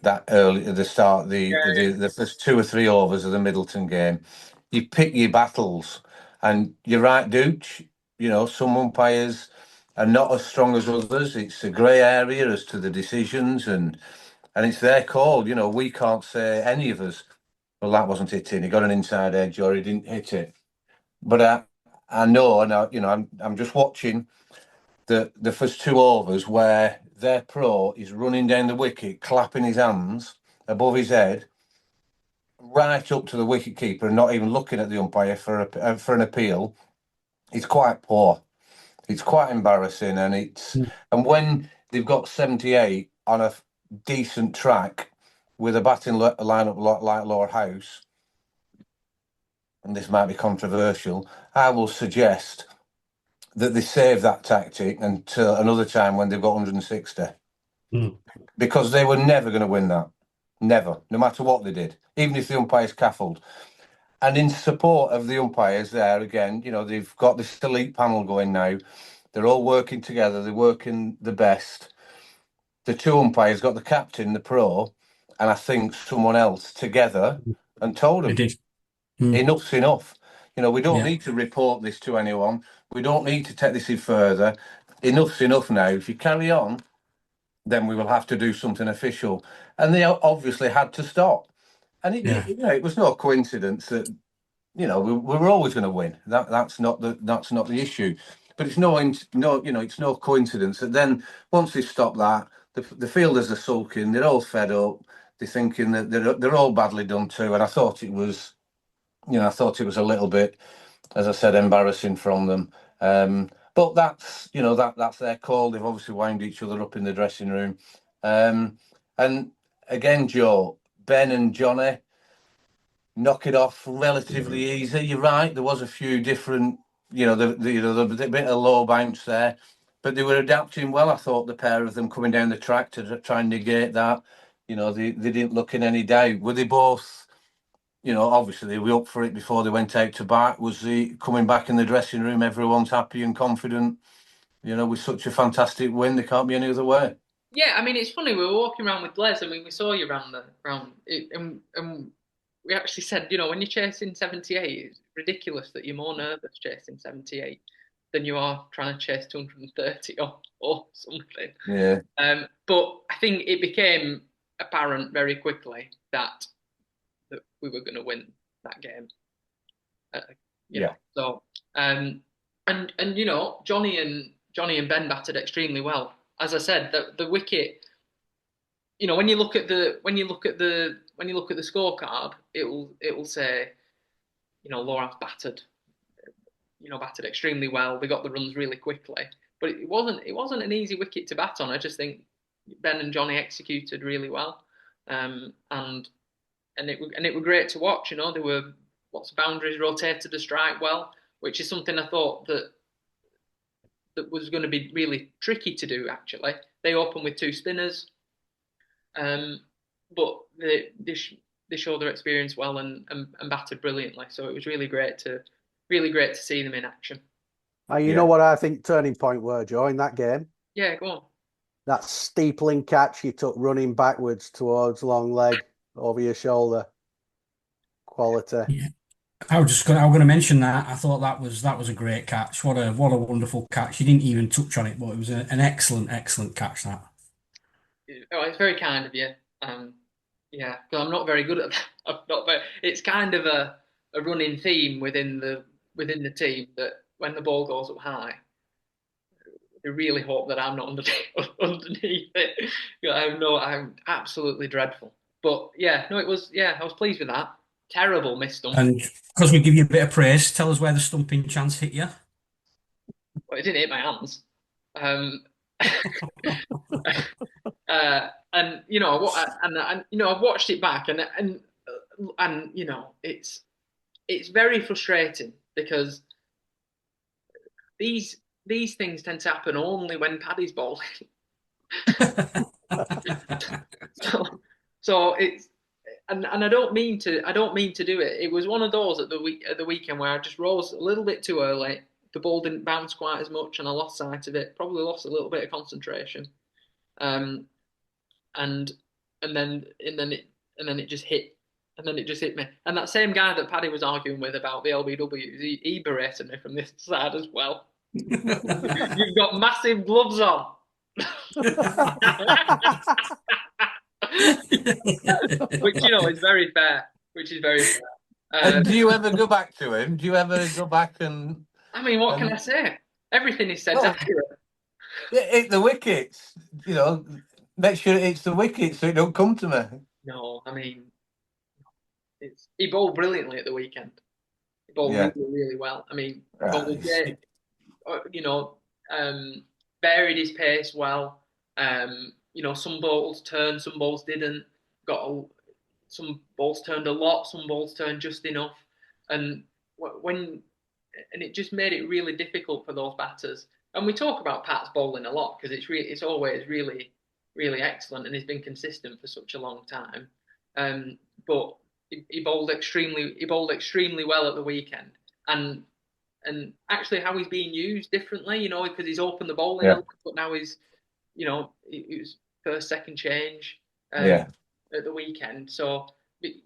that early at the start, the first 2 or 3 overs of the Middleton game. You pick your battles, and you're right, Dooch. Some umpires are not as strong as others. It's a grey area as to the decisions, and it's their call. We can't say, any of us, well, that wasn't hitting. He got an inside edge or he didn't hit it. But I know, and I'm just watching the first 2 overs where their pro is running down the wicket, clapping his hands above his head, right up to the wicket keeper, and not even looking at the umpire for an appeal. It's quite poor. It's quite embarrassing, and and when they've got 78 on a decent track with a batting lineup like Lowerhouse, and this might be controversial, I will suggest that they save that tactic until another time when they've got 160, because they were never going to win that, never, no matter what they did, even if the umpires caffled. And in support of the umpires there, again, they've got this elite panel going now. They're all working together. They're working the best. The 2 umpires got the captain, the pro, and I think someone else together and told them, enough's enough. We don't need to report this to anyone. We don't need to take this in further. Enough's enough now. If you carry on, then we will have to do something official. And they obviously had to stop. And it was no coincidence that we were always going to win. That's not the issue. But it's it's no coincidence that then once they stop that, the fielders are sulking. They're all fed up. They're thinking that they're all badly done too. And I thought it was, a little bit, as I said, embarrassing from them. But that's that's their call. They've obviously wound each other up in the dressing room. And again, Joe, Ben and Johnny knock it off relatively easy. You're right. There was a few different, there was a bit of low bounce there, but they were adapting well. I thought the pair of them coming down the track to try and negate that. They didn't look in any doubt. Were they both? Obviously they were up for it before they went out to bat. Was the coming back in the dressing room? Everyone's happy and confident. With such a fantastic win, there can't be any other way. Yeah, I mean, it's funny. We were walking around with Les. I mean, we saw you around it, and we actually said, when you're chasing 78, it's ridiculous that you're more nervous chasing 78 than you are trying to chase 230 or something. Yeah. But I think it became apparent very quickly that we were going to win that game. So, and Johnny and Ben batted extremely well. As I said, the wicket. When you look at the scorecard, it will say, Lowerhouse batted extremely well. They got the runs really quickly, but it wasn't an easy wicket to bat on. I just think Ben and Johnny executed really well, and it were great to watch. There were lots of boundaries, rotated the strike well, which is something I thought that was going to be really tricky to do. Actually, they opened with 2 spinners. But they showed their experience well and batted brilliantly. So it was really great to see them in action. You know what I think turning point were, Joe, in that game? Yeah, go on. That steepling catch he took running backwards towards long leg over your shoulder. Quality. Yeah. I was going to mention that. I thought that was a great catch. What a wonderful catch. You didn't even touch on it, but it was an excellent catch. That. Oh, it's very kind of you. Yeah, because I'm not very good at that. It's kind of a running theme within the team that when the ball goes up high, they really hope that I'm not underneath it. I'm absolutely dreadful. But yeah, no, it was. Yeah, I was pleased with that. Terrible miss stump. And because we give you a bit of praise, tell us where the stumping chance hit you. Well, it didn't hit my hands. And I've watched it back, and it's very frustrating because these things tend to happen only when Paddy's bowling. so it's and I don't mean to do it. It was one of those at the weekend where I just rose a little bit too early. The ball didn't bounce quite as much, and I lost sight of it. Probably lost a little bit of concentration, and then it just hit, me. And that same guy that Paddy was arguing with about the LBWs, he berated me from this side as well. You've got massive gloves on. Which is very fair. And do you ever go back to him? Do you ever go back and? I mean, what can I say? Everything he said is accurate. Hit the wickets. Make sure it hits the wickets so it don't come to me. No, I mean, he bowled brilliantly at the weekend. He bowled really, really well. I mean, varied his pace well. Some balls turned, some balls didn't. Some balls turned a lot, some balls turned just enough, and it just made it really difficult for those batters. And we talk about Pat's bowling a lot because it's always really, really excellent, and he's been consistent for such a long time. But he bowled extremely well at the weekend, and actually how he's being used differently, because he's opened the bowling a lot, but now he's, it was first, second change at the weekend. So,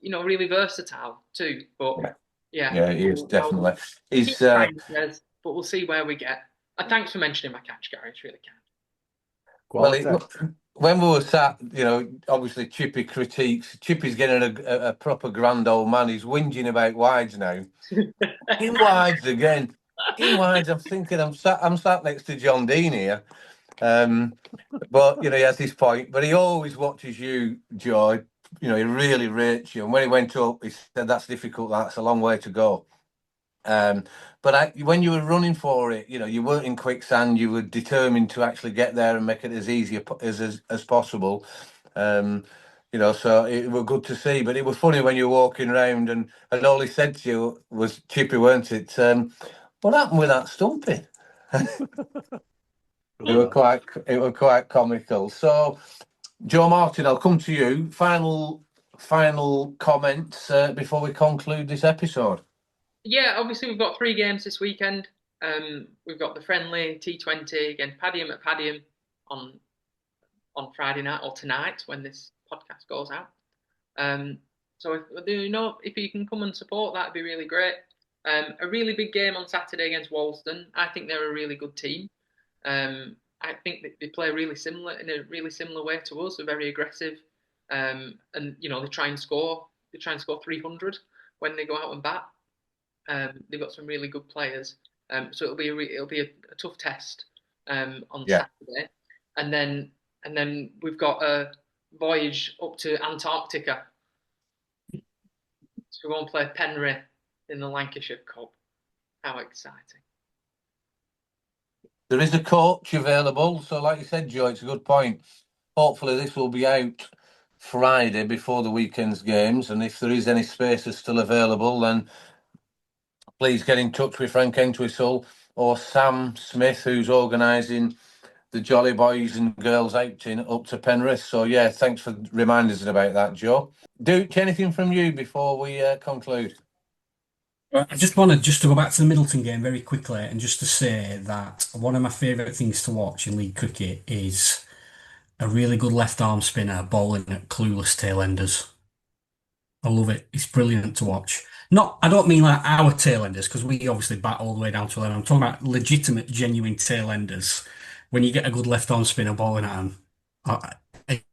really versatile too. But he is definitely. But we'll see where we get. And thanks for mentioning my catch, Gary. It's really kind. Well, when we were sat, obviously Chippy critiques. Chippy's getting a proper grand old man. He's whinging about wides now. In wides again. In wides. I'm thinking I'm sat next to John Dean here. But he has his point. But he always watches you, Joy. He really rates you. And when he went up, he said, "That's difficult. That's a long way to go." But when you were running for it, you weren't in quicksand. You were determined to actually get there and make it as easy as possible. So it was good to see. But it was funny when you were walking around and all he said to you was, Chippy, weren't it? What happened with that stumping? It was quite comical. So, Joe Martin, I'll come to you. Final comments before we conclude this episode. Yeah, obviously we've got 3 games this weekend. We've got the friendly T20 against Padiham at Padiham on Friday night or tonight when this podcast goes out. So if you can come and support, that'd be really great. A really big game on Saturday against Walsden. I think they're a really good team. I think that they play in a really similar way to us. They're very aggressive, and they try and score. They try and score 300 when they go out and bat. They've got some really good players, so it'll be a tough test on Saturday, and then we've got a voyage up to Antarctica. So we won't play Penrith in the Lancashire Cup. How exciting! There is a coach available, so like you said, Joe, it's a good point. Hopefully this will be out Friday before the weekend's games, and if there is any spaces still available, then please get in touch with Frank Entwistle or Sam Smith, who's organising the Jolly Boys and Girls outing up to Penrith. So, yeah, thanks for reminding us about that, Joe. Duke, anything from you before we conclude? I just wanted to go back to the Middleton game very quickly and just to say that one of my favourite things to watch in league cricket is a really good left arm spinner bowling at clueless tail enders. I love it. It's brilliant to watch. I don't mean like our tail enders, because we obviously bat all the way down to 11. I'm talking about legitimate, genuine tail enders. When you get a good left arm spinner bowling at them,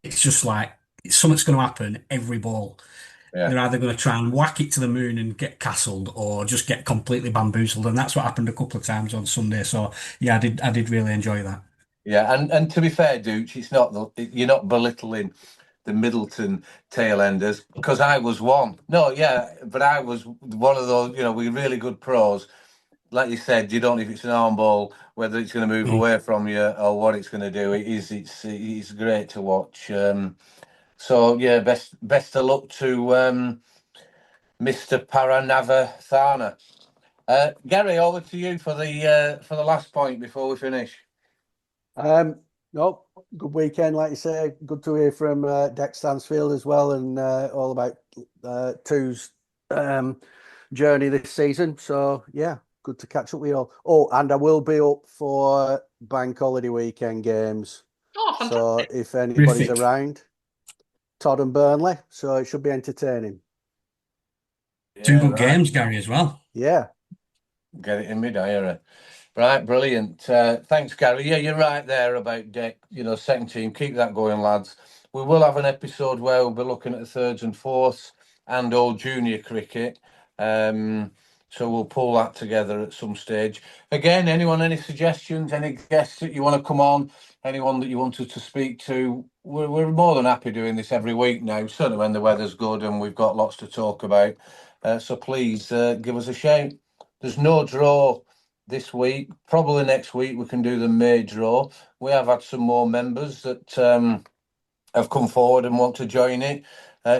it's just like something's going to happen every ball. Yeah. They're either going to try and whack it to the moon and get castled, or just get completely bamboozled, and that's what happened a couple of times on Sunday. So yeah, I did really enjoy that. Yeah, and to be fair, Dooch, you're not belittling the Middleton tailenders, because I was one. No, yeah, but I was one of those. With really good pros. Like you said, you don't know if it's an arm ball, whether it's going to move away from you or what it's going to do. It's great to watch. So yeah, best of luck to Mr. Paranavathana. Gary, over to you for the last point before we finish. No, good weekend, like you say. Good to hear from Dec Stansfield as well, and all about Two's journey this season. So yeah, good to catch up with you all. Oh, and I will be up for bank holiday weekend games. Oh, fantastic. So if anybody's around, Todd and Burnley, so it should be entertaining. Yeah, 2 good games, Gary, as well. Yeah. Get it in my diary. Right, brilliant. Thanks, Gary. Yeah, you're right there about Dec. Second team. Keep that going, lads. We will have an episode where we'll be looking at the thirds and fourths and all junior cricket. So we'll pull that together at some stage. Again, anyone, any suggestions, any guests that you want to come on, anyone that you wanted to speak to, we're more than happy doing this every week now, certainly when the weather's good and we've got lots to talk about. So please give us a shout. There's no draw this week. Probably next week we can do the May draw. We have had some more members that have come forward and want to join it.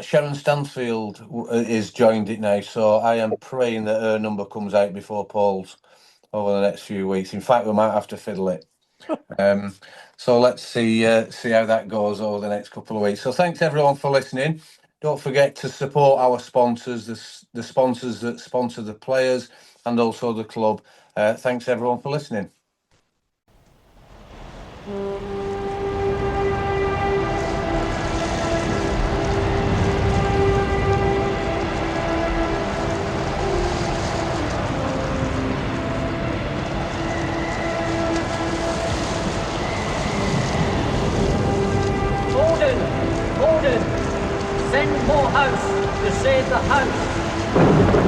Sharon Stansfield is joined it now, so I am praying that her number comes out before Paul's over the next few weeks. In fact, we might have to fiddle it. So let's see how that goes over the next couple of weeks. So thanks everyone for listening. Don't forget to support our sponsors, the sponsors that sponsor the players and also the club. Thanks everyone for listening. Gordon, send Morehouse to save the house.